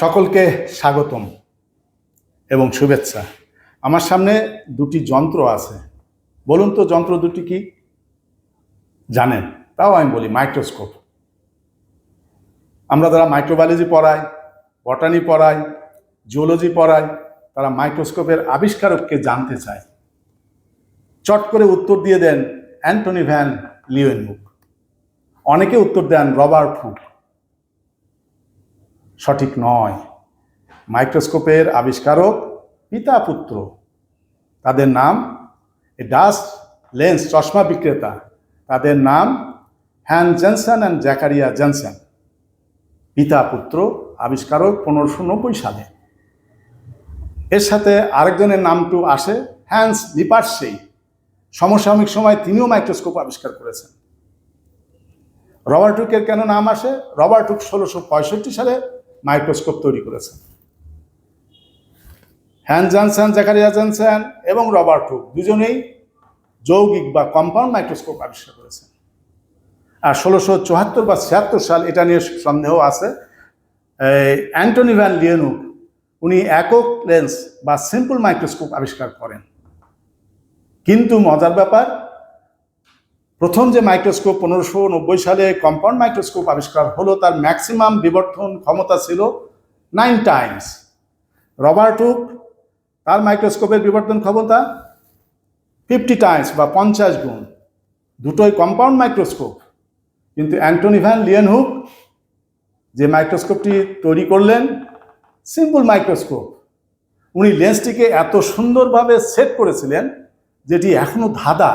সকলকে স্বাগতম এবং শুভেচ্ছা। আমার সামনে দুটি যন্ত্র আছে। বলুন তো যন্ত্র দুটি কি জানেন? তাও আমি বলি, মাইক্রোস্কোপ। আমরা যারা মাইক্রোবায়োলজি পড়াই, বটানি পড়াই, জিওলজি পড়াই, তারা মাইক্রোস্কোপের আবিষ্কারককে জানতে চায়। চট করে উত্তর দিয়ে দেন অ্যান্টনি ভ্যান লিউয়েনহুক। অনেকে উত্তর দেন রবার্ট হুক। সঠিক নয়। মাইক্রোস্কোপের আবিষ্কারক পিতা পুত্র। তাদের নাম ডাস্ট লেন্স চশমা বিক্রেতা, তাদের নাম হ্যান্স জেনসেন অ্যান্ড জ্যাকারিয়া জেনসেন। পিতা পুত্র, আবিষ্কারক 1590 সালে। এর সাথে আরেকজনের নামটু আসে, হ্যান্স লিপার্সেই। সমসাময়িক সময় তিনিও মাইক্রোস্কোপ আবিষ্কার করেছেন। রবার্ট হুকের কেন নাম আসে? রবার্ট হুক 1665 সালে মাইক্রোস্কোপ তৈরি করেছেন। হ্যান্স জেনসেন, জ্যাকারিয়া জেনসেন এবং রবার্ট হুক দুজনেই যৌগিক বা কম্পাউন্ড মাইক্রোস্কোপ আবিষ্কার করেছেন। আর 1674 বা 76 সাল, এটা নিয়ে সন্দেহ আছে, অ্যান্টনি ভ্যান লিউয়েনহুক উনি একক লেন্স বা সিম্পল মাইক্রোস্কোপ আবিষ্কার করেন। কিন্তু মজার ব্যাপার, প্রথম যে মাইক্রোস্কোপ 1590 সালে কম্পাউন্ড মাইক্রোস্কোপ আবিষ্কার হলো, তার ম্যাক্সিমাম বিবর্ধন ক্ষমতা ছিল 9 টাইমস। রবার্ট হুক, তার মাইক্রোস্কোপের বিবর্ধন ক্ষমতা 50 টাইমস বা 50 গুণ। দুটোই কম্পাউন্ড মাইক্রোস্কোপ। কিন্তু অ্যান্টনি ভ্যান লিউয়েনহুক যে মাইক্রোস্কোপটি তৈরি করলেন, সিম্পল মাইক্রোস্কোপ, উনি লেন্সটিকে এত সুন্দরভাবে সেট করেছিলেন যেটি এখনো ধাঁধা।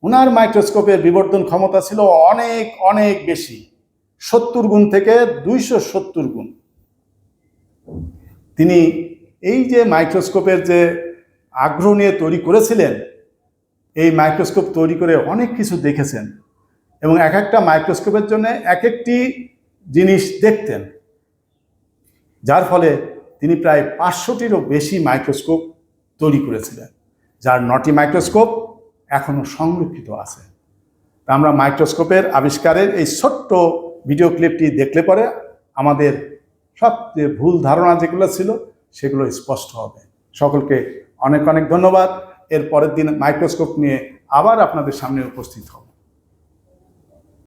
ওনার মাইক্রোস্কোপের বিবর্ধন ক্ষমতা ছিল অনেক অনেক বেশি, 70 গুণ থেকে 270 গুণ। তিনি এই যে মাইক্রোস্কোপের যে আগ্রহ নিয়ে তৈরি করেছিলেন, এই মাইক্রোস্কোপ তৈরি করে অনেক কিছু দেখেছেন এবং এক একটা মাইক্রোস্কোপের জন্য এক একটি জিনিস দেখতেন, যার ফলে তিনি প্রায় 500টিরও বেশি মাইক্রোস্কোপ তৈরি করেছিলেন, যার 9টি মাইক্রোস্কোপ এখনো সংরক্ষিত আছে। আমরা মাইক্রোস্কোপের আবিষ্কারের এই ছোট্ট ভিডিও ক্লিপটি দেখলে পরে আমাদের সব যে ভুল ধারণা যেগুলো ছিল সেগুলো স্পষ্ট হবে। সকলকে অনেক অনেক ধন্যবাদ। এর পরের দিন মাইক্রোস্কোপ নিয়ে আবার আপনাদের সামনে উপস্থিত হব।